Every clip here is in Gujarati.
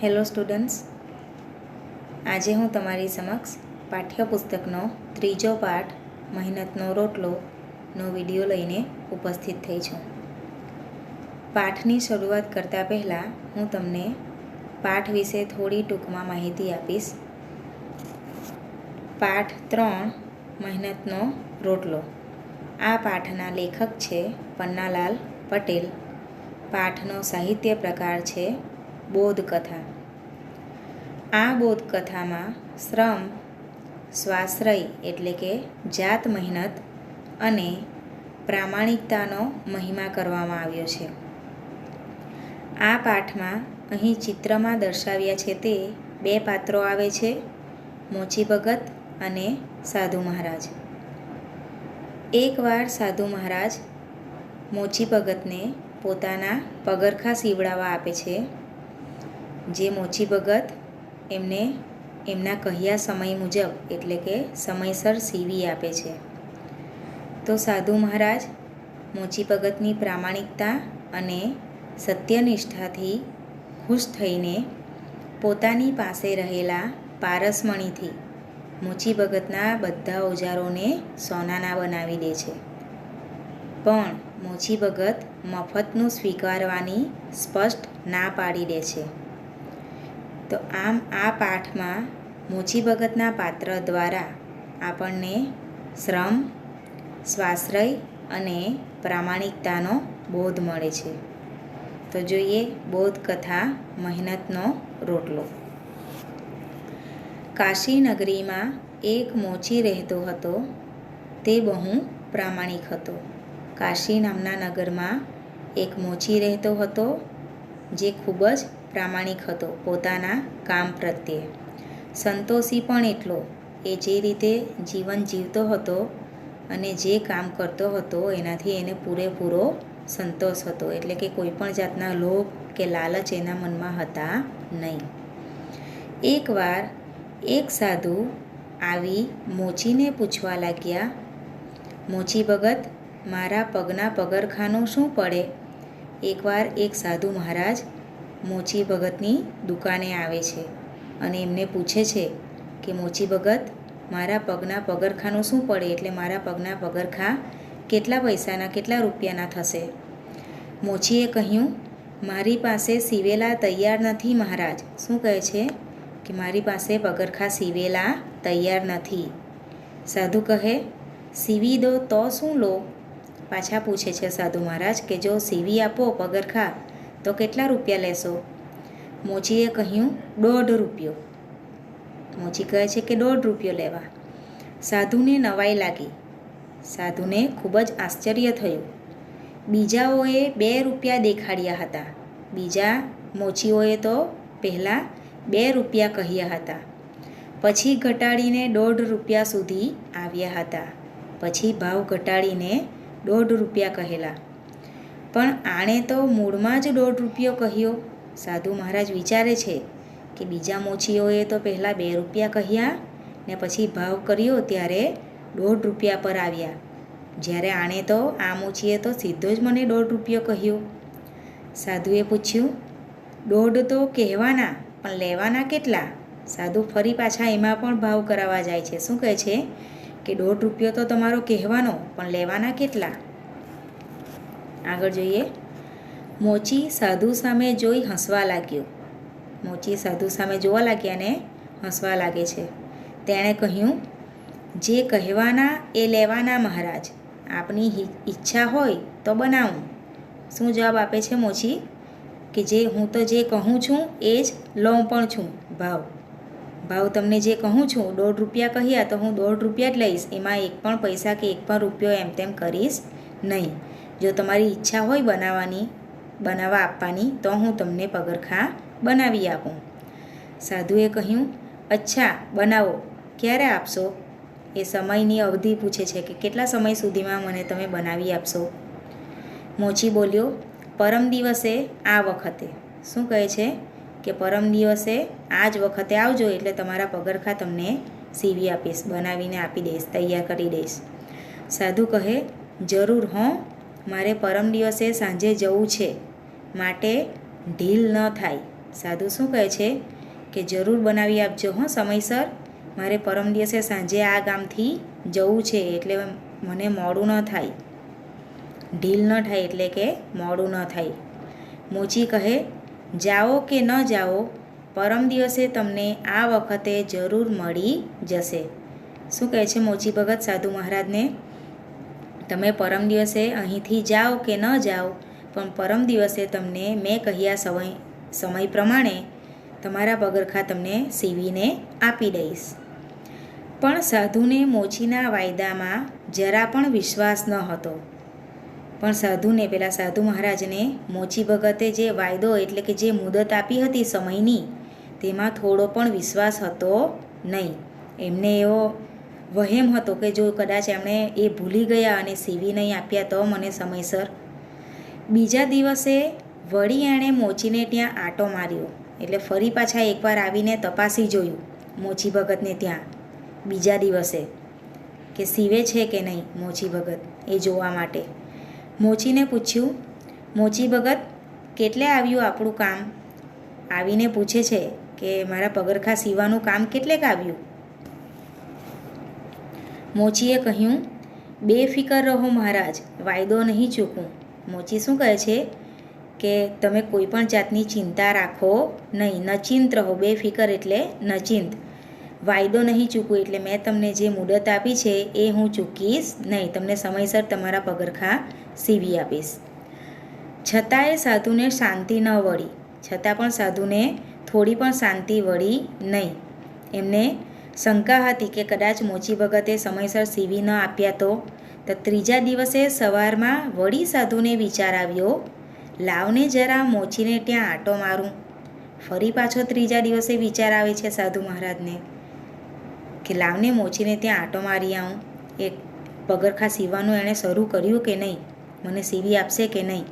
હેલો સ્ટુડન્ટ્સ, આજે હું તમારી સમક્ષ પાઠ્યપુસ્તકનો ત્રીજો પાઠ મહેનતનો રોટલોનો વિડીયો લઈને ઉપસ્થિત થઈ છું. પાઠની શરૂઆત કરતાં પહેલાં હું તમને પાઠ વિશે થોડી ટૂંકમાં માહિતી આપીશ. પાઠ 3 મહેનતનો રોટલો. આ પાઠના લેખક છે પન્નાલાલ પટેલ. પાઠનો સાહિત્ય પ્રકાર છે બોધકથા. આ બોધકથામાં શ્રમ, સ્વાશ્રય એટલે કે જાત મહેનત અને પ્રામાણિકતાનો મહિમા કરવામાં આવ્યો છે. આ પાઠમાં અહીં ચિત્રમાં દર્શાવ્યા છે તે બે પાત્રો આવે છે, મોચી ભગત અને સાધુ મહારાજ. એકવાર સાધુ મહારાજ મોચી ભગતને પોતાના પગરખાં સીવડાવવા આપે છે, જે મોચી ભગત એમને એમના કહ્યા સમય મુજબ એટલે કે સમયસર સીવી આપે છે. તો સાધુ મહારાજ મોચી ભગતની પ્રામાણિકતા અને સત્યનિષ્ઠાથી ખુશ થઈને પોતાની પાસે રહેલા પારસમણીથી મોચી ભગતના બધા ઓજારોને સોનાના બનાવી દે છે. પણ મોચી ભગત મફતનું સ્વીકારવાની સ્પષ્ટ ના પાડી દે છે. તો આમ આ પાઠમાં મોચી ભગતના પાત્ર દ્વારા આપણને શ્રમ, સ્વાશ્રય અને પ્રામાણિકતાનો બોધ મળે છે. તો જોઈએ બોધકથા મહેનતનો રોટલો. કાશી નગરીમાં એક મોચી રહેતો હતો. તે બહુ પ્રામાણિક હતો. કાશી નામના નગરમાં એક મોચી રહેતો હતો, જે ખૂબ જ પ્રામાણિક હતો પોતાના કામ પ્રત્યે. સંતોષી પણ એટલો. એ જે રીતે જીવન જીવતો હતો અને જે કામ કરતો હતો એનાથી એને પૂરેપૂરો સંતોષ હતો. એટલે કે કોઈ પણ જાતના લોભ કે લાલચ એના મનમાં હતા નહીં. એકવાર એક સાધુ આવી મોચીને પૂછવા લાગ્યા, મોચી ભગત, મારા પગના પગરખાંનું શું પડે? એકવાર એક સાધુ મહારાજ મોચી ભગતની દુકાને આવે છે અને એમને પૂછે છે કે મોચી ભગત, મારા પગના પગરખાંનું શું પડે? એટલે મારા પગના પગરખાં કેટલા પૈસાના, કેટલા રૂપિયાના થશે? મોચીએ કહ્યું, મારી પાસે સીવેલા તૈયાર નથી મહારાજ. શું કહે છે? કે મારી પાસે પગરખાં સીવેલા તૈયાર નથી. સાધુ કહે, સીવી દો તો શું લો? પાછા પૂછે છે સાધુ મહારાજ કે જો સીવી આપો પગરખાં તો કેટલા રૂપિયા લેશો? મોચીએ કહ્યું, 1.5 રૂપિયો. મોચી કહે છે કે 1.5 રૂપિયો લેવા. સાધુને નવાઈ લાગી. સાધુને ખૂબ જ આશ્ચર્ય થયું. બીજાઓએ 2 રૂપિયા દેખાડ્યા હતા. બીજા મોચીઓએ તો પહેલાં 2 રૂપિયા કહ્યા હતા, પછી ઘટાડીને 1.5 રૂપિયા સુધી આવ્યા હતા, પછી ભાવ ઘટાડીને 1.5 રૂપિયા કહેલા. પણ આણે તો મૂળમાં જ 1.5 રૂપિયો કહ્યો. સાધુ મહારાજ વિચારે છે કે બીજા મોચીઓએ તો પહેલાં 2 રૂપિયા કહ્યા ને પછી ભાવ કર્યો ત્યારે 1.5 રૂપિયા પર આવ્યા, જ્યારે આણે તો આ મોચીએ તો સીધો જ મને 1.5 રૂપિયો કહ્યો. સાધુએ પૂછ્યું, 1.5 તો કહેવાના, પણ લેવાના કેટલા? સાધુ ફરી પાછા એમાં પણ ભાવ કરાવવા જાય છે. શું કહે છે કે 1.5 રૂપિયો તો તમારો કહેવાનો, પણ લેવાના કેટલા? આગળ જોઈએ. મોચી સાધુ સામે જોઈ હસવા લાગ્યો. મોચી સાધુ સામે જોવા લાગ્યા ને હસવા લાગે છે. તેણે કહ્યું, જે કહેવાના એ લેવાના મહારાજ. આપની ઈચ્છા હોય તો બનાવું. શું જવાબ આપે છે મોચી? કે હું તો જે કહું છું એ જ લઉં પણ છું. ભાવ તમને જે કહું છું 1.5 રૂપિયા કહ્યા તો હું 1.5 રૂપિયા જ લઈશ. એમાં એક પણ પૈસા કે એક પણ રૂપિયો એમ તેમ કરીશ નહીં. જો તમારી ઈચ્છા હોય બનાવવા આપવાની તો હું તમને પગરખાં બનાવી આપું. સાધુએ કહ્યું, અચ્છા બનાવો, ક્યારે આપશો? એ સમયની અવધિ પૂછે છે કે કેટલા સમય સુધીમાં મને તમે બનાવી આપશો? મોચી બોલ્યો, પરમ દિવસે આ વખતે. શું કહે છે કે પરમ દિવસે આ જ વખતે આવજો એટલે તમારા પગરખાં તમને સીવી આપીશ, બનાવીને આપી દઈશ, તૈયાર કરી દઈશ. સાધુ કહે, જરૂર હોં, મારે પરમ દિવસે સાંજે જવું છે, માટે ઢીલ ન થાય. સાધુ શું કહે છે કે જરૂર બનાવી આપજો હો સમયસર, મારે પરમ દિવસે સાંજે આ ગામથી જવું છે, એટલે મને મોડું ન થાય, ઢીલ ન થાય, એટલે કે મોડું ન થાય. મોચી કહે, જાઓ કે ન જાઓ, પરમ દિવસે તમને આ વખતે જરૂર મળી જશે. શું કહે છે મોચી ભગત સાધુ મહારાજને? તમે પરમ દિવસે અહીંથી જાઓ કે ન જાઓ, પણ પરમ દિવસે તમને મેં કહ્યા સમય પ્રમાણે તમારા પગરખા તમને સીવીને આપી દઈશ. પણ સાધુને મોચીના વાયદામાં જરા પણ વિશ્વાસ ન હતો. પણ સાધુને, પેલા સાધુ મહારાજને મોચી ભગતે જે વાયદો એટલે કે જે મુદત આપી હતી સમયની, તેમાં થોડો પણ વિશ્વાસ હતો નહીં. એમને એવો વહેમ હતો કે જો કદાચ એમણે એ ભૂલી ગયા અને સીવી નહીં આપ્યા તો મને સમયસર. બીજા દિવસે વળી એણે મોચીને ત્યાં આંટો માર્યો, એટલે ફરી પાછા એકવાર આવીને તપાસી જોયું મોચી ભગતને ત્યાં બીજા દિવસે કે સીવે છે કે નહીં મોચી ભગત, એ જોવા માટે. મોચીને પૂછ્યું, મોચી ભગત કેટલે આવ્યું આપણું કામ? આવીને પૂછે છે કે મારા પગરખા સીવાનું કામ કેટલેક આવ્યું? મોચીએ કહ્યું, બેફિકર રહો મહારાજ, વાયદો નહીં ચૂકું. મોચી શું કહે છે કે તમે કોઈ પણ જાતની ચિંતા રાખો નહીં, નચિંત રહો. બેફિકર એટલે નચિંત. વાયદો નહીં ચૂકવું એટલે મેં તમને જે મુદત આપી છે એ હું ચૂકીશ નહીં, તમને સમયસર તમારા પગરખા સીવી આપીશ. છતાંય સાધુને શાંતિ ન વળી, છતાં પણ સાધુને થોડી પણ શાંતિ વળી નહીં. એમને શંકા હતી કે કદાચ મોચી ભગતે સમયસર સીવી ન આપ્યા તો ત્રીજા દિવસે સવારમાં વળી સાધુને વિચાર આવ્યો, લાવને જરા મોચીને ત્યાં આંટો મારું. ફરી પાછો ત્રીજા દિવસે વિચાર આવે છે સાધુ મહારાજને કે લાવને મોચીને ત્યાં આંટો મારી આવું, એ પગરખા સીવવાનું એણે શરૂ કર્યું કે નહીં, મને સીવી આપશે કે નહીં.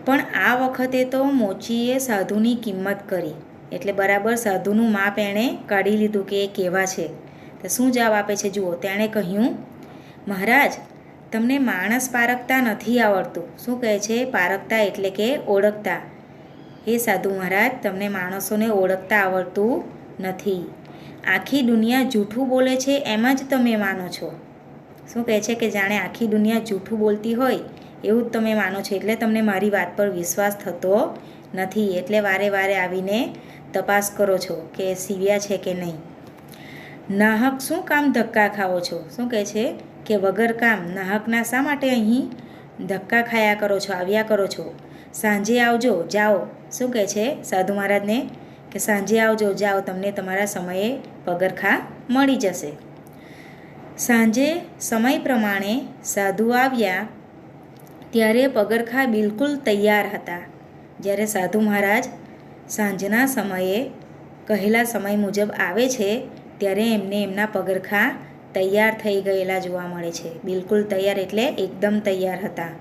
પણ આ વખતે તો મોચીએ સાધુની કિંમત કરી, એટલે બરાબર સાધુનું માપ એણે કાઢી લીધું કે એ કેવા છે. તો શું જવાબ આપે છે જુઓ. તેણે કહ્યું, મહારાજ તમને માણસ પારખતા નથી આવડતું. શું કહે છે? પારખતા એટલે કે ઓળખતા. હે સાધુ મહારાજ, તમને માણસોને ઓળખતા આવડતું નથી. આખી દુનિયા જૂઠું બોલે છે એમ જ તમે માનો છો. શું કહે છે કે જાણે આખી દુનિયા જૂઠું બોલતી હોય એવું જ તમે માનો છો, એટલે તમને મારી વાત પર વિશ્વાસ થતો નથી, એટલે વારે વારે આવીને તપાસ કરો છો કે સીવ્યા છે કે નહીં. નાહક શું કામ ધક્કા ખાઓ છો? શું કહે છે કે વગર કામ નાહકના શા માટે અહીં ધક્કા ખાયા કરો છો, આવ્યા કરો છો? સાંજે આવજો, જાઓ. શું કહે છે સાધુ મહારાજને કે સાંજે આવજો, જાઓ, તમને તમારા સમયે પગરખા મળી જશે. સાંજે સમય પ્રમાણે સાધુ આવ્યા ત્યારે પગરખા બિલકુલ તૈયાર હતા. જ્યારે સાધુ મહારાજ સાંજના સમયે કહેલા સમય મુજબ આવે છે ત્યારે એમને એમના પગરખા તૈયાર થઈ ગયેલા જોવા મળે છે. બિલકુલ તૈયાર એટલે એકદમ તૈયાર હતા.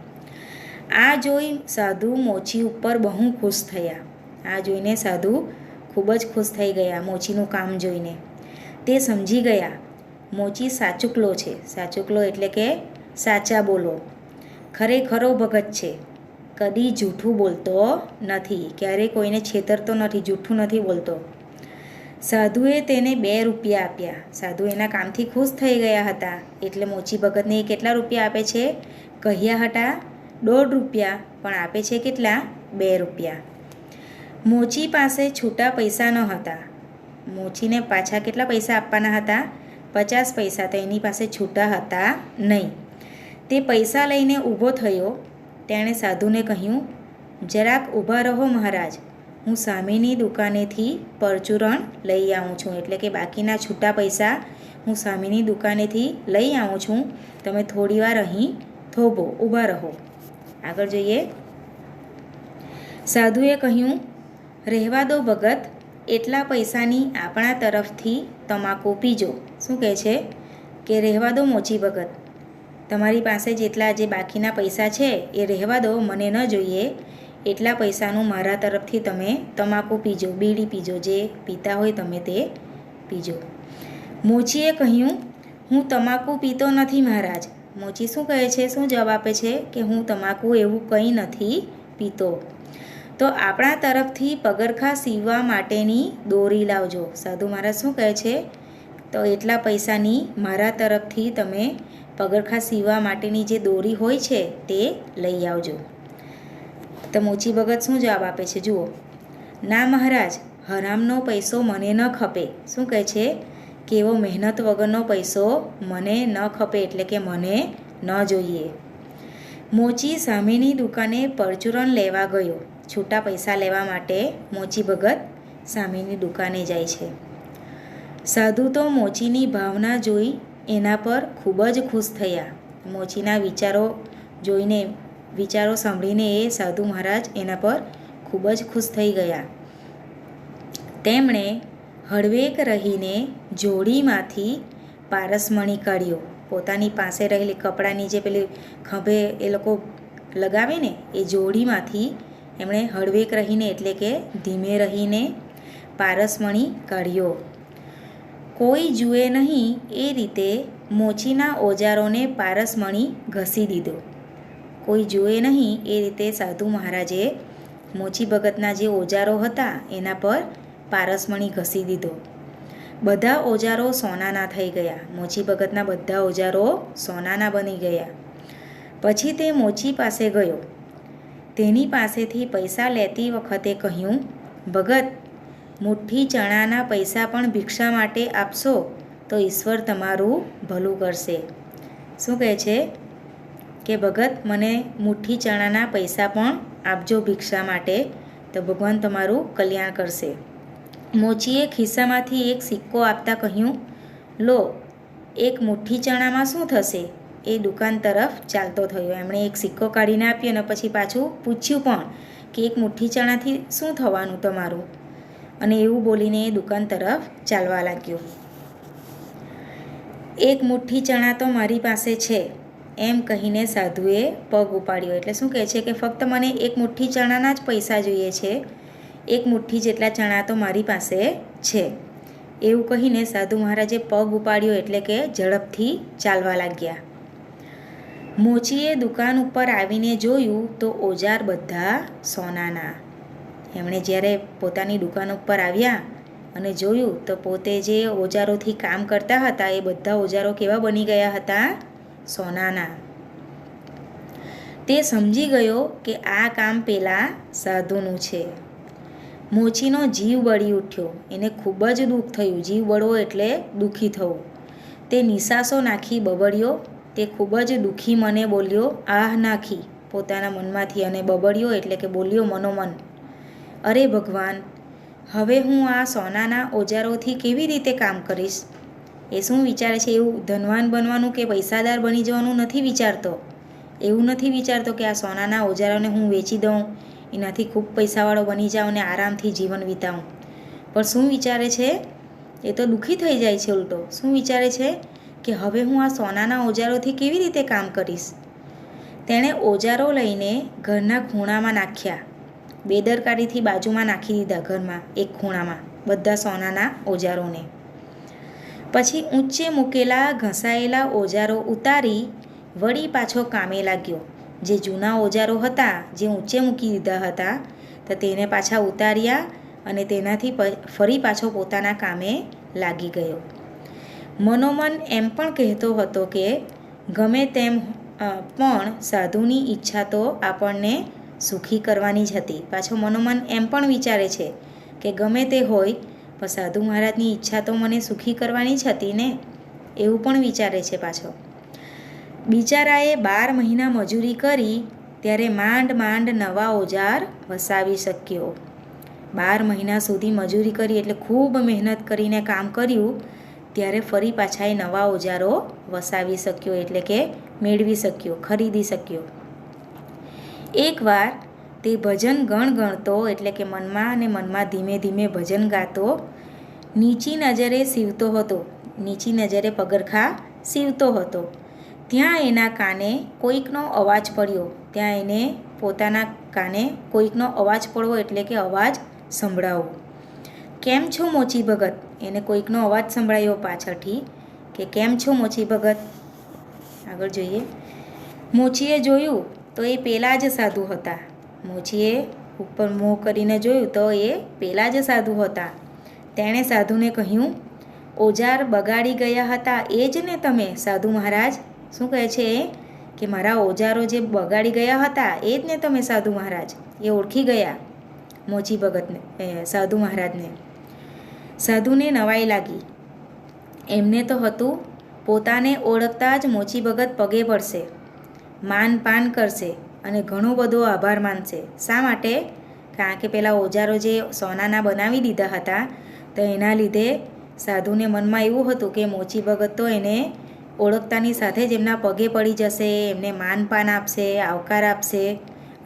આ જોઈ સાધુ મોચી ઉપર બહુ ખુશ થયા. આ જોઈને સાધુ ખૂબ જ ખુશ થઈ ગયા મોચીનું કામ જોઈને. તે સમજી ગયા મોચી સાચુકલો છે. સાચુકલો એટલે કે સાચા બોલો, ખરેખરો ભગત છે, કદી જૂઠું બોલતો નથી, ક્યારેય કોઈને છેતરતો નથી, જૂઠું નથી બોલતો. સાધુએ તેને 2 રૂપિયા આપ્યા. સાધુ એના કામથી ખુશ થઈ ગયા હતા, એટલે મોચી ભગતને એ કેટલા રૂપિયા આપે છે? કહ્યા હતા 1.5 રૂપિયા, પણ આપે છે કેટલા? 2 રૂપિયા. મોચી પાસે છૂટા પૈસા ન હતા. મોચીને પાછા કેટલા પૈસા આપવાના હતા? 50 પૈસા. તો એની પાસે છૂટા હતા નહીં. તે પૈસા લઈને ઊભો થયો. તેણે સાધુને કહ્યું, જરાક ઊભા રહો મહારાજ, હું સામેની દુકાનેથી પરચુરણ લઈ આવું છું. એટલે કે બાકીના છૂટા પૈસા હું સામેની દુકાનેથી લઈ આવું છું, તમે થોડી વાર અહીં થોભો, ઊભા રહો. આગળ જોઈએ. સાધુએ કહ્યું, રહેવા દો ભગત, એટલા પૈસાની આપણા તરફથી તમાકુ પીજો. શું કહે છે કે રહેવા દો મોચી ભગત, તમારી પાસે જેટલા જે બાકીના પૈસા છે એ રહેવા દો, મને ન જોઈએ. એટલા પૈસાનું મારા તરફથી તમે તમાકુ પીજો, બીડી પીજો, જે પીતા હોય તમે તે પીજો. મોચીએ કહ્યું, હું તમાકુ પીતો નથી મહારાજ. મોચી શું કહે છે? શું જવાબ આપે છે કે હું તમાકુ એવું કંઈ નથી પીતો. તો આપણા તરફથી પગરખાં સીવવા માટેની દોરી લાવજો. સાધુ મહારાજ શું કહે છે? તો એટલા પૈસાની મારા તરફથી તમે પગરખાં સીવવા માટેની જે દોરી હોય છે તે લઈ આવજો. તો મોચી ભગત શું જવાબ આપે છે જુઓ. ના મહારાજ, હરામનો પૈસો મને ન ખપે. શું કહે છે કે એવો મહેનત વગરનો પૈસો મને ન ખપે, એટલે કે મને ન જોઈએ. મોચી સામેની દુકાને પરચુરણ લેવા ગયો. છૂટા પૈસા લેવા માટે મોચી ભગત સામેની દુકાને જાય છે. સાધુ તો મોચીની ભાવના જોઈ એના પર ખૂબ જ ખુશ થયા. મોચીના વિચારો સાંભળીને એ સાધુ મહારાજ એના પર ખૂબ જ ખુશ થઈ ગયા. તેમણે હળવેક રહીને જોડીમાંથી પારસમણી કાઢ્યો. પોતાની પાસે રહેલી કપડાની જે પેલી ખભે એ લોકો લગાવે ને એ જોડીમાંથી એમણે હળવેક રહીને એટલે કે ધીમે રહીને પારસમણી કાઢ્યો. કોઈ જુએ નહીં એ રીતે મોચીના ઓજારોને પારસમણી ઘસી દીધો. કોઈ જુએ નહીં એ રીતે સાધુ મહારાજે મોચી ભગતના જે ઓજારો હતા એના પર પારસમણી ઘસી દીધો. બધા ઓજારો સોનાના થઈ ગયા. મોચી ભગતના બધા ઓજારો સોનાના બની ગયા. પછી તે મોચી પાસે ગયો. તેની પાસેથી પૈસા લેતી વખતે કહ્યું, ભગત, મુઠ્ઠી ચણાના પૈસા પણ ભિક્ષા માટે આપશો તો ઈશ્વર તમારું ભલું કરશે. શું કહે છે કે ભગત, મને મુઠ્ઠી ચણાના પૈસા પણ આપજો ભિક્ષા માટે, તો ભગવાન તમારું કલ્યાણ કરશે. મોચીએ ખિસ્સામાંથી એક સિક્કો આપતા કહ્યું, લો, એક મુઠ્ઠી ચણામાં શું થશે? એ દુકાન તરફ ચાલતો થયો. એમણે એક સિક્કો કાઢીને આપ્યો અને પછી પાછું પૂછ્યું પણ કે એક મુઠ્ઠી ચણાથી શું થવાનું તમારું? અને એવું બોલીને એ દુકાન તરફ ચાલવા લાગ્યો. એક મુઠ્ઠી ચણા તો મારી પાસે છે, એમ કહીને સાધુએ પગ ઉપાડ્યો. એટલે શું કહે છે કે ફક્ત મને એક મુઠ્ઠી ચણાના જ પૈસા જોઈએ છે, એક મુઠ્ઠી જેટલા ચણા તો મારી પાસે છે. એવું કહીને સાધુ મહારાજે પગ ઉપાડ્યો એટલે કે ઝડપથી ચાલવા લાગ્યા. મોચીએ દુકાન ઉપર આવીને જોયું તો ઓજાર બધા સોનાના. એમણે જ્યારે પોતાની દુકાન ઉપર આવ્યા અને જોયું તો પોતે જે ઓજારોથી કામ કરતા હતા એ બધા ઓજારો કેવા બની ગયા હતા? સોનાના. તે સમજી ગયો કે આ કામ પેલા સાધુનું છે. મોચીનો જીવ બળી ઉઠ્યો. એને ખૂબ જ દુઃખ થયું. જીવ બળવો એટલે દુઃખી થવું. તે નિસાસો નાખી બબડ્યો. તે ખૂબ જ દુઃખી મને બોલ્યો, આહ નાખી પોતાના મનમાંથી, અને બબડ્યો એટલે કે બોલ્યો મનોમન, અરે ભગવાન, હવે હું આ સોનાના ઓજારોથી કેવી રીતે કામ કરીશ? એ શું વિચારે છે? એવું ધનવાન બનવાનું કે પૈસાદાર બની જવાનું નથી વિચારતો. એવું નથી વિચારતો કે આ સોનાના ઓજારોને હું વેચી દઉં, એનાથી ખૂબ પૈસાવાળો બની જાઉં અને આરામથી જીવન વિતાવું. પણ શું વિચારે છે? એ તો દુઃખી થઈ જાય છે ઉલટો. શું વિચારે છે કે હવે હું આ સોનાના ઓજારોથી કેવી રીતે કામ કરીશ? તેણે ઓજારો લઈને ઘરના ખૂણામાં નાખ્યા. બેદરકારીથી બાજુમાં નાખી દીધા ઘરમાં એક ખૂણામાં બધા સોનાના ઓજારોને. પછી ઊંચે મૂકેલા ઘસાયેલા ઓજારો ઉતારી વળી પાછો કામે લાગ્યો. જે જૂના ઓજારો હતા જે ઊંચે મૂકી દીધા હતા તો તેને પાછા ઉતાર્યા અને તેનાથી ફરી પાછો પોતાના કામે લાગી ગયો. મનોમન એમ પણ કહેતો હતો કે ગમે તેમ પણ સાધુની ઈચ્છા તો આપણને સુખી કરવાની જ હતી. પાછો મનોમન એમ પણ વિચારે છે કે ગમે તે હોય પણ સાધુ મહારાજની ઈચ્છા તો મને સુખી કરવાની જ હતી ને, એવું પણ વિચારે છે પાછો. બિચારાએ 12 મહિના મજૂરી કરી ત્યારે માંડ માંડ નવા ઓજાર વસાવી શક્યો. 12 મહિના સુધી મજૂરી કરી એટલે ખૂબ મહેનત કરીને કામ કર્યું ત્યારે ફરી પાછા એ નવા ઓજારો વસાવી શક્યો, એટલે કે મેળવી શક્યો, ખરીદી શક્યો. એકવાર તે ભજન ગણગણતો એટલે કે મનમાં અને મનમાં ધીમે ધીમે ભજન ગાતો નીચી નજરે સીવતો હતો. નીચી નજરે પગરખાં સીવતો હતો. ત્યાં એના કાને કોઈકનો અવાજ પડ્યો. ત્યાં એને પોતાના કાને કોઈકનો અવાજ પડવો એટલે કે અવાજ સંભળાવો. કેમ છો મોચી ભગત? એને કોઈકનો અવાજ સંભળાયો પાછળથી કે કેમ છો મોચી ભગત? આગળ જોઈએ. મોચીએ જોયું તો એ પેલા જ સાધુ હતા. મોચીએ ઉપર મોં કરીને જોયું તો એ પેલા જ સાધુ હતા. તેણે સાધુને કહ્યું, ઓજાર બગાડી ગયા હતા એ જ ને તમે સાધુ મહારાજ? શું કહે છે કે મારા ઓજારો જે બગાડી ગયા હતા એ જ ને તમે સાધુ મહારાજ? એ ઓળખી ગયા મોચી ભગતને, સાધુ મહારાજને. સાધુને નવાઈ લાગી. એમને તો હતું પોતાને ઓળખતા જ મોચી ભગત પગે પડશે, માન પાન કરશે અને ઘણો બધો આભાર માનશે. શા માટે? કારણ કે પેલા ઓજારો જે સોનાના બનાવી દીધા હતા તો એના લીધે સાધુને મનમાં એવું હતું કે મોચી ભગત તો એને ઓળખતાની સાથે જ એમના પગે પડી જશે, એમને માન પાન આપશે, આવકાર આપશે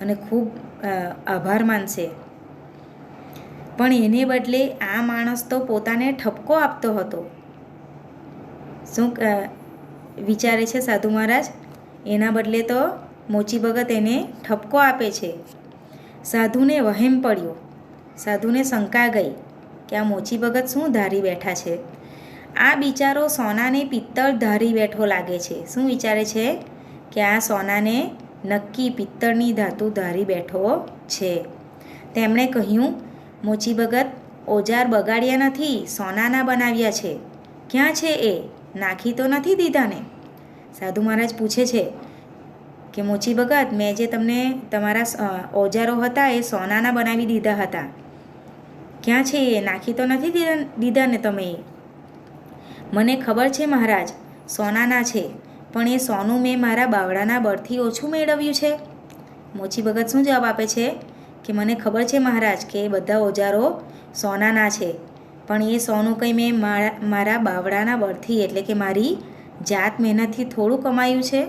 અને ખૂબ આભાર માનશે. પણ એને બદલે આ માણસ તો પોતાને ઠપકો આપતો હતો. શું વિચારે છે સાધુ મહારાજ? એના બદલે તો મોચી ભગત એને ઠપકો આપે છે. સાધુને વહેમ પડ્યો, સાધુને શંકા ગઈ કે આ મોચી ભગત શું ધારી બેઠા છે? આ બિચારો સોનાને પિત્તળ ધારી બેઠો લાગે છે. શું વિચારે છે? કે આ સોનાને નક્કી પિત્તળની ધાતુ ધારી બેઠો છે. તેમણે કહ્યું, મોચી ભગત, ઓજાર બગાડ્યા નથી, સોનાના બનાવ્યા છે. ક્યાં છે એ? નાખી તો નથી દીધા ને? સાધુ મહારાજ પૂછે છે કે મોચી ભગત, મેં જે તમને તમારા ઓજારો હતા એ સોનાના બનાવી દીધા હતા, ક્યાં છે એ? નાખી તો નથી દીધા ને તમે? મને ખબર છે મહારાજ, સોનાના છે, પણ એ સોનું મેં મારા બાવળાના બળથી ઓછું મેળવ્યું છે. મોચી ભગત શું જવાબ આપે છે કે મને ખબર છે મહારાજ કે એ બધા ઓજારો સોનાના છે, પણ એ સોનું કંઈ મેં મારા બાવળાના બળથી એટલે કે મારી જાત મહેનતથી થોડું કમાયું છે.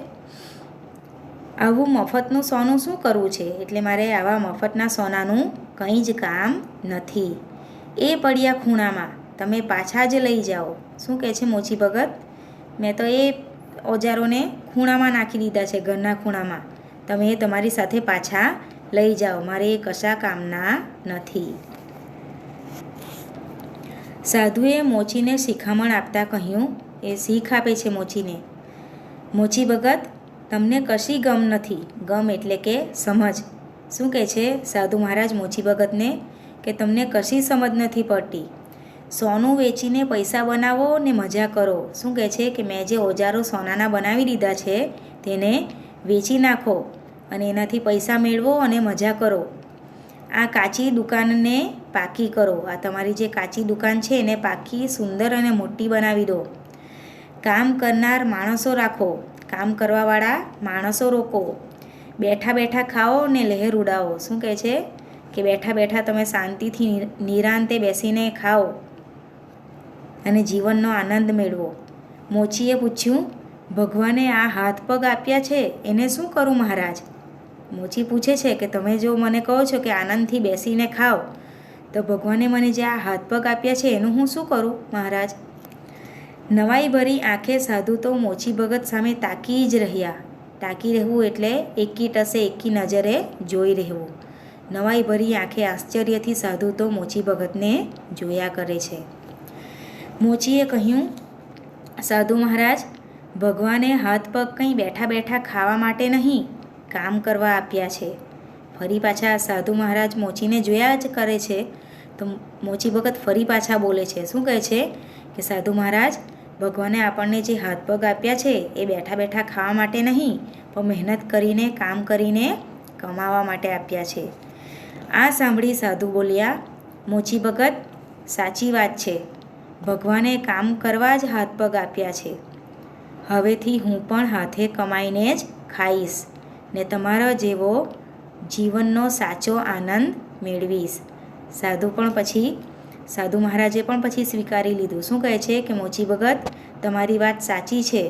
આવું મફતનું સોનું શું કરવું છે? એટલે મારે આવા મફતના સોનાનું કંઈ જ કામ નથી. એ પડ્યા ખૂણામાં, તમે પાછા જ લઈ જાઓ. શું કહે છે મોચી ભગત? મેં તો એ ઓજારોને ખૂણામાં નાખી દીધા છે, ઘરના ખૂણામાં. તમે એ તમારી સાથે પાછા લઈ જાઓ, મારે એ કશા કામના નથી. સાધુએ મોચીને શિખામણ આપતા કહ્યું, એ શીખ આપે છે મોચીને, મોચી ભગત, તમને કશી ગમ નથી. ગમ એટલે કે સમજ. શું કહે છે સાધુ મહારાજ મોચી ભગતને કે તમને કશી સમજ નથી પડતી. સોનું વેચીને પૈસા બનાવો ને મજા કરો. શું કહે છે કે મેં જે ઓજારો સોનાના બનાવી દીધા છે તેને વેચી નાખો અને એનાથી પૈસા મેળવો અને મજા કરો. આ કાચી દુકાનને પાકી કરો. આ તમારી જે કાચી દુકાન છે એને પાકી, સુંદર અને મોટી બનાવી દો. કામ કરનાર માણસો રાખો, કામ કરવાવાળા માણસો રોકો. બેઠા બેઠા ખાઓ ને લહેર ઉડાવો. શું કહે છે કે બેઠા બેઠા તમે શાંતિથી નિરાંતે બેસીને ખાઓ અને જીવનનો આનંદ મેળવો. મોચીએ પૂછ્યું, ભગવાને આ હાથ પગ આપ્યા છે એને શું કરું મહારાજ? મોચી પૂછે છે કે તમે જો મને કહો છો કે આનંદથી બેસીને ખાઓ, તો ભગવાને મને જે આ હાથ પગ આપ્યા છે એનું હું શું કરું મહારાજ? નવાઈ ભરી આંખે સાધુ તો મોચી ભગત સામે તાકી જ રહ્યા. તાકી રહેવું એટલે એકી ટસે એકી નજરે જોઈ રહેવું. નવાઈ ભરી આંખે આશ્ચર્યથી સાધુ તો મોચી ભગતને જોયા કરે છે. મોચીએ કહ્યું, સાધુ મહારાજ, ભગવાને હાથ પગ કંઈ બેઠા બેઠા ખાવા માટે નહીં, કામ કરવા આપ્યા છે. ફરી પાછા સાધુ મહારાજ મોચીને જોયા જ કરે છે તો મોચી ભગત ફરી પાછા બોલે છે. શું કહે છે કે સાધુ મહારાજ, ભગવાને આપણને જે હાથ પગ આપ્યા છે એ બેઠા બેઠા ખાવા માટે નહીં, પણ મહેનત કરીને, કામ કરીને કમાવા માટે આપ્યા છે. આ સાંભળી સાધુ બોલ્યા, મોચી ભગત, સાચી વાત છે, ભગવાને કામ કરવા જ હાથ પગ આપ્યા છે. હવેથી હું પણ હાથે કમાઈને જ ખાઈશ ને તમારા જેવો જીવનનો સાચો આનંદ મેળવીશ. સાધુ મહારાજે પણ પછી સ્વીકારી લીધું. શું કહે છે કે મોચી ભગત, તમારી વાત સાચી છે,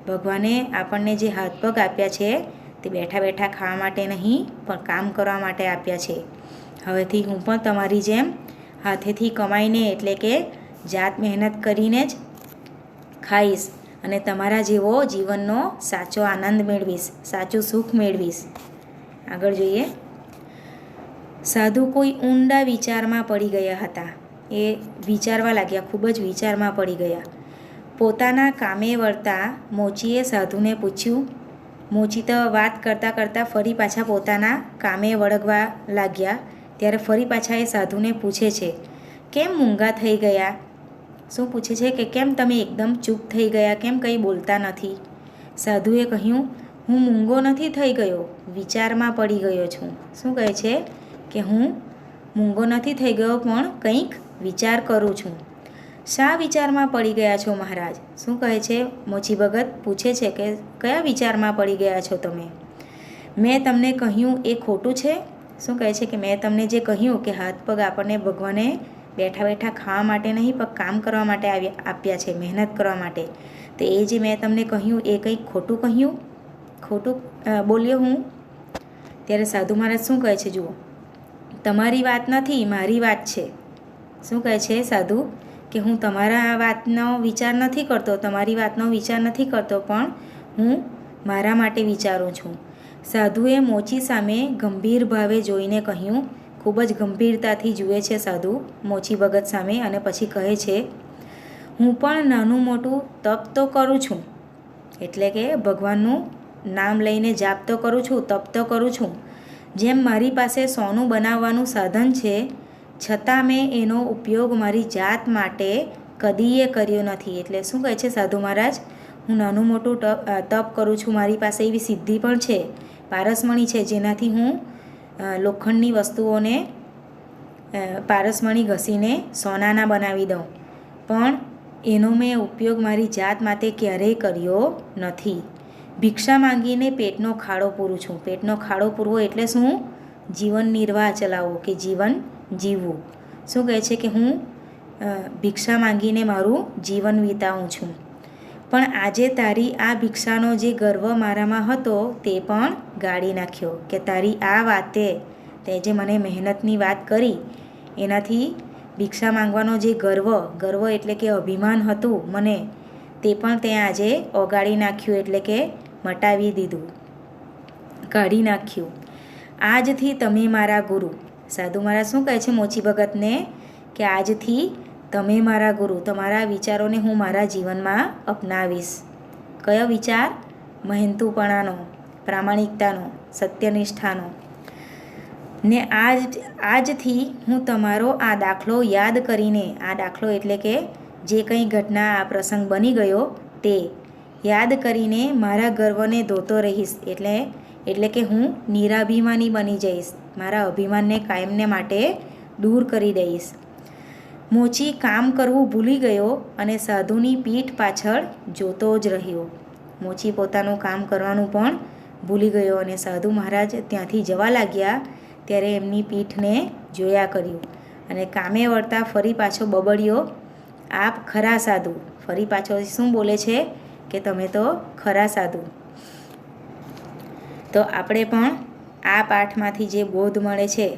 ભગવાને આપણને જે હાથ પગ આપ્યા છે તે બેઠા બેઠા ખાવા માટે નહીં, પણ કામ કરવા માટે આપ્યા છે. હવેથી હું પણ તમારી જેમ હાથેથી કમાઈને એટલે કે જાત મહેનત કરીને જ ખાઈશ અને તમારા જેવો જીવનનો સાચો આનંદ મેળવીશ, સાચું સુખ મેળવીશ. આગળ જોઈએ. સાધુ કોઈ ઊંડા વિચારમાં પડી ગયા હતા. એ વિચારવા લાગ્યા, ખૂબ જ વિચારમાં પડી ગયા. પોતાના કામે વળતા મોચીએ સાધુને પૂછ્યું. મોચી તો વાત કરતાં કરતાં ફરી પાછા પોતાના કામે વળગવા લાગ્યા ત્યારે ફરી પાછા એ સાધુને પૂછે છે, કેમ મૂંગા થઈ ગયા? શું પૂછે છે કે કેમ તમે એકદમ ચૂપ થઈ ગયા, કેમ કંઈ બોલતા નથી? સાધુએ કહ્યું, હું મૂંગો નથી થઈ ગયો, વિચારમાં પડી ગયો છું. શું કહે છે કે હું મૂંગો નથી થઈ ગયો પણ કંઈક વિચાર કરું છું. શા વિચારમાં પડી ગયા છો મહારાજ? શું કહે છે? મોચી ભગત પૂછે છે કે કયા વિચારમાં પડી ગયા છો તમે? મેં તમને કહ્યું એ ખોટું છે? શું કહે છે કે મેં તમને જે કહ્યું કે હાથ પગ આપણને ભગવાને બેઠા બેઠા ખાવા માટે નહીં પણ કામ કરવા માટે આપ્યા છે, મહેનત કરવા માટે, તો એ જે મેં તમને કહ્યું એ કંઈક ખોટું કહ્યું, ખોટું બોલ્યો હું? ત્યારે સાધુ મહારાજ શું કહે છે? જુઓ, તમારી વાત નથી, મારી વાત છે. શું કહે છે સાધુ? કે હું તમારા વાતનો વિચાર નથી કરતો, તમારી વાતનો વિચાર નથી કરતો, પણ હું મારા માટે વિચારું છું. સાધુએ મોચી સામે ગંભીર ભાવે જોઈને કહ્યું, ખૂબ જ ગંભીરતાથી જુએ છે સાધુ મોચી ભગત સામે, અને પછી કહે છે, હું પણ નાનું મોટું તપ તો કરું છું, એટલે કે ભગવાનનું નામ લઈને જાપ તો કરું છું, તપ તો કરું છું. જેમ મારી પાસે સોનું બનાવવાનું સાધન છે, છતાં મેં એનો ઉપયોગ મારી જાત માટે કદીએ કર્યો નથી. એટલે શું કહે છે સાધુ મહારાજ? હું નાનું મોટું તપ કરું છું, મારી પાસે એવી સિદ્ધિ પણ છે, પારસમણી છે, જેનાથી હું લોખંડની વસ્તુઓને પારસમણી ઘસીને સોનાના બનાવી દઉં, પણ એનો મેં ઉપયોગ મારી જાત માટે ક્યારેય કર્યો નથી. ભિક્ષા માંગીને પેટનો ખાડો પૂરું છું. પેટનો ખાડો પૂરવો એટલે શું? જીવન નિર્વાહ ચલાવવો કે જીવન જીવવું. શું કહે છે કે હું ભિક્ષા માંગીને મારું જીવન વિતાવું છું. પણ આજે તારી આ ભિક્ષાનો જે ગર્વ મારામાં હતો તે પણ ગાળી નાખ્યો, કે તારી આ વાતે, તે જે મને મહેનતની વાત કરી, એનાથી ભિક્ષા માંગવાનો જે ગર્વ એટલે કે અભિમાન હતું મને, તે પણ તે આજે ઓગાળી નાખ્યું, એટલે કે મટાવી દીધું, કાઢી નાખ્યું. આજથી તમે મારા ગુરુ. સાધુ મહારાજ શું કહે છે મોચી ભગતને? કે આજથી તમે મારા ગુરુ, તમારા વિચારોને હું મારા જીવનમાં અપનાવીશ. કયો વિચાર? મહેનતુપણાનો, પ્રામાણિકતાનો, સત્યનિષ્ઠાનો. ને આજથી હું તમારો આ દાખલો યાદ કરીને, આ દાખલો એટલે કે જે કંઈ ઘટના, આ પ્રસંગ બની ગયો તે યાદ કરીને મારા ગર્વને ધોતો રહીશ. એટલે કે હું નિરાભિમાની બની જઈશ, મારા અભિમાનને કાયમને માટે દૂર કરી દઈશ. મોચી કામ કરવું ભૂલી ગયો અને સાધુની પીઠ પાછળ જોતો જ રહ્યો. મોચી પોતાનું કામ કરવાનું પણ ભૂલી ગયો અને સાધુ મહારાજ ત્યાંથી જવા લાગ્યા ત્યારે એમની પીઠને જોયા કર્યું, અને કામે વળતા ફરી પાછો બબડ્યો, આપ ખરા સાધુ. ફરી પાછો શું બોલે છે? કે તમે તો ખરા સાધુ. તો આપણે પણ આ પાઠમાંથી જે બોધ મળે છે,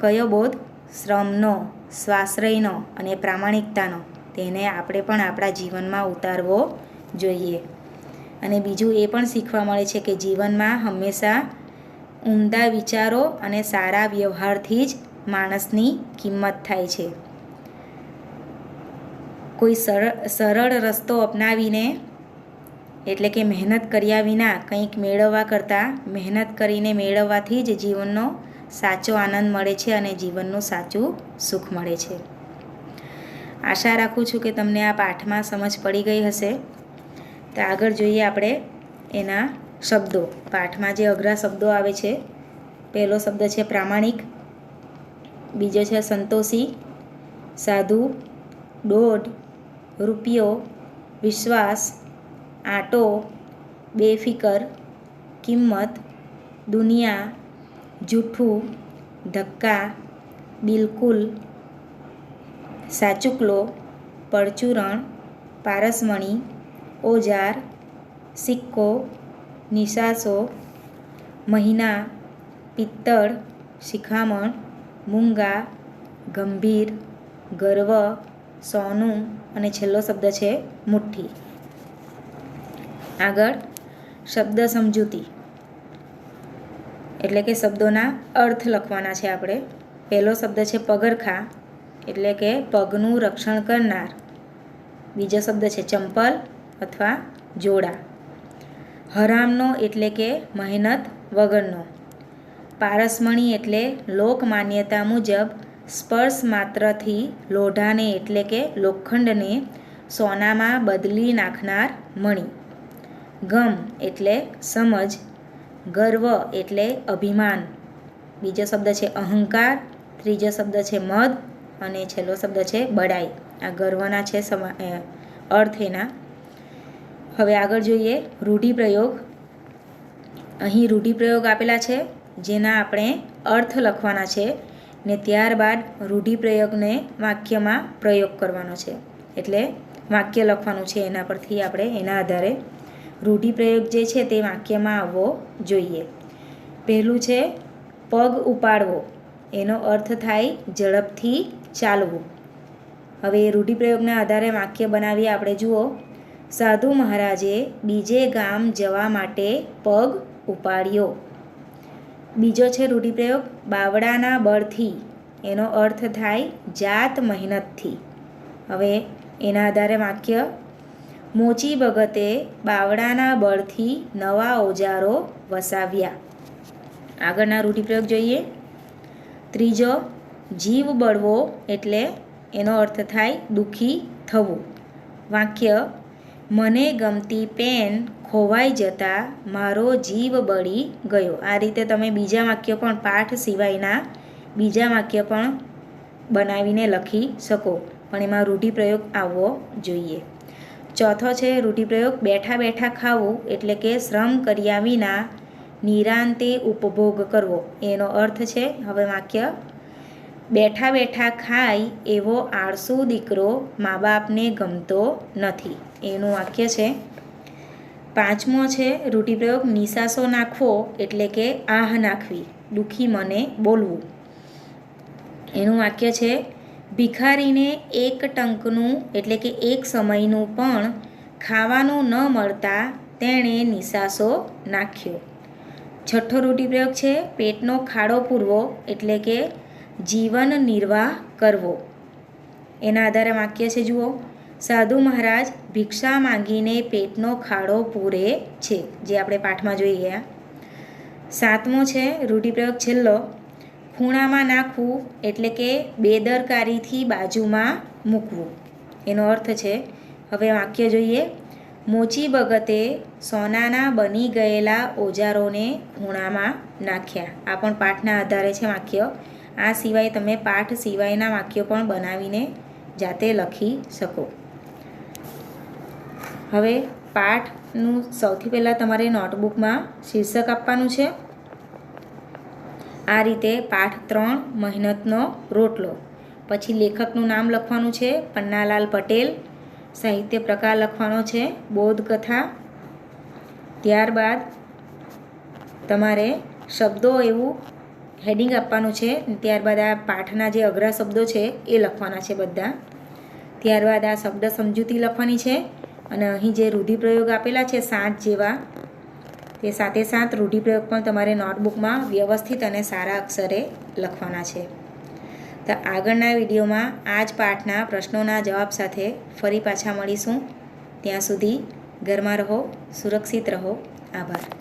કયો બોધ? શ્રમનો, સ્વાશ્રયનો અને પ્રામાણિકતાનો, તેને આપણે પણ આપણા જીવનમાં ઉતારવો જોઈએ. અને બીજું એ પણ શીખવા મળે છે કે જીવનમાં હંમેશા ઉમદા વિચારો અને સારા વ્યવહારથી જ માણસની કિંમત થાય છે. કોઈ સરળ રસ્તો અપનાવીને, એટલે કે મહેનત કર્યા વિના કંઈક મેળવવા કરતાં મહેનત કરીને મેળવવાથી જ જીવનનો સાચો આનંદ મળે છે અને જીવનનું સાચું સુખ મળે છે. આશા રાખું છું કે તમને આ પાઠમાં સમજ પડી ગઈ હશે. તો આગળ જોઈએ આપણે એના શબ્દો. પાઠમાં જે અઘરા શબ્દો આવે છે, પહેલો શબ્દ છે પ્રામાણિક, બીજો છે સંતોષી, સાધુ, દોઢ, રૂપિયો, વિશ્વાસ, આટો, બેફિકર, કિંમત, દુનિયા, જૂઠું, ધક્કા, બિલકુલ, સાચુકલો, પરચુરણ, પારસમણી, ઓજાર, સિક્કો, નિશાસો, મહિના, પિત્તળ, શિખામણ, મૂંગા, ગંભીર, ગર્વ, સોનું અને છેલ્લો શબ્દ છે મુઠ્ઠી. આગળ શબ્દ સમજૂતી, એટલે કે શબ્દોના અર્થ લખવાના છે આપણે. પહેલો શબ્દ છે પગરખાં, એટલે કે પગનું રક્ષણ કરનાર. બીજો શબ્દ છે ચંપલ અથવા જોડા. હરામનો એટલે કે મહેનત વગરનો. પારસમણી એટલે લોક માન્યતા મુજબ સ્પર્શ માત્રથી લોઢાને એટલે કે લોખંડને સોનામાં બદલી નાખનાર મણી. ગમ એટલે સમજ. ગર્વ એટલે અભિમાન. બીજો શબ્દ છે અહંકાર. ત્રીજો શબ્દ છે મદ અને છેલ્લો શબ્દ છે બડાઈ. આ ગર્વના છે અર્થ એના. હવે આગળ જોઈએ રૂઢિપ્રયોગ. અહીં રૂઢિપ્રયોગ આપેલા છે જેના આપણે અર્થ લખવાના છે ને ત્યારબાદ રૂઢિપ્રયોગને વાક્યમાં પ્રયોગ કરવાનો છે. એટલે વાક્ય લખવાનું છે, એના પરથી આપણે એના આધારે રૂઢિપ્રયોગ જે છે તે વાક્યમાં આવવો જોઈએ. પહેલું છે પગ ઉપાડવો. એનો અર્થ થાય ઝડપથી ચાલવું. હવે રૂઢિપ્રયોગના આધારે વાક્ય બનાવીએ આપણે. જુઓ, સાધુ મહારાજે બીજે ગામ જવા માટે પગ ઉપાડ્યો. બીજો છે રૂઢિપ્રયોગ બાવડાના બળથી. એનો અર્થ થાય જાત મહેનતથી. હવે એના આધારે વાક્ય મોચી ભગતે બાવડાના બળથી નવા ઓજારો વસાવ્યા. આગળના રૂઢિપ્રયોગ જોઈએ. ત્રીજો જીવ બળવો એટલે એનો અર્થ થાય દુઃખી થવું. વાક્ય મને ગમતી પેન ખોવાઈ જતાં મારો જીવ બળી ગયો. આ રીતે તમે બીજા વાક્ય પણ પાઠ સિવાયના બીજા વાક્ય પણ બનાવીને લખી શકો, પણ એમાં રૂઢિપ્રયોગ આવવો જોઈએ. ચોથો છે રૂઢિપ્રયોગ બેઠા બેઠા ખાવું એટલે કે શ્રમ કર્યા વિના નિરાંતે ઉપભોગ કરવો. એનો અર્થ છે, હવે વાક્ય બેઠા બેઠા ખાય એવો આળસુ દીકરો મા બાપને ગમતો નથી. એનું વાક્ય છે. પાંચમો છે રૂઢિપ્રયોગ નિશાસો નાખવો એટલે કે આહ નાખવી, દુઃખી મને બોલવું. એનું વાક્ય છે ભિખારીને એક ટંકનું એટલે કે એક સમયનું પણ ખાવાનું ન મળતા તેણે નિશાસો નાખ્યો. છઠ્ઠો રૂઢિપ્રયોગ છે પેટનો ખાડો પૂરવો એટલે કે જીવન નિર્વાહ કરવો. એના આધારે વાક્ય છે. જુઓ, સાધુ મહારાજ ભિક્ષા માંગીને પેટનો ખાડો પૂરે છે, જે આપણે પાઠમાં જોઈ ગયા. સાતમો છે રૂઢિપ્રયોગ છેલ્લો ખૂણામાં નાખવું એટલે કે બેદરકારીથી બાજુમાં મૂકવું. એનો અર્થ છે, હવે વાક્ય જોઈએ. મોચી ભગતે સોનાના બની ગયેલા ઓજારોને ખૂણામાં નાખ્યા. આ પણ પાઠના આધારે છે વાક્ય. આ સિવાય તમે પાઠ સિવાયના વાક્યો પણ બનાવીને જાતે લખી શકો. હવે પાઠનું સૌથી પહેલાં તમારે નોટબુકમાં શીર્ષક આપવાનું છે. આ રીતે પાઠ 3 મહેનતનો રોટલો. પછી લેખકનું નામ લખવાનું છે પન્નાલાલ પટેલ. સાહિત્ય પ્રકાર લખવાનો છે બોધકથા. ત્યારબાદ તમારે શબ્દો એવું હેડિંગ આપવાનું છે. ત્યારબાદ આ પાઠના જે અઘરા શબ્દો છે એ લખવાના છે બધા. ત્યારબાદ આ શબ્દ સમજૂતી લખવાની છે. અને અહીં જે રૂઢિપ્રયોગ આપેલા છે 7 જેવા, તે 7 રૂઢિપ્રયોગ પણ તમારે નોટબુકમાં વ્યવસ્થિત અને સારા અક્ષરે લખવાના છે. તો આગળના વિડીયોમાં આ જ પાઠના પ્રશ્નોના જવાબ સાથે ફરી પાછા મળીશું. ત્યાં સુધી ઘરમાં રહો, સુરક્ષિત રહો. આભાર.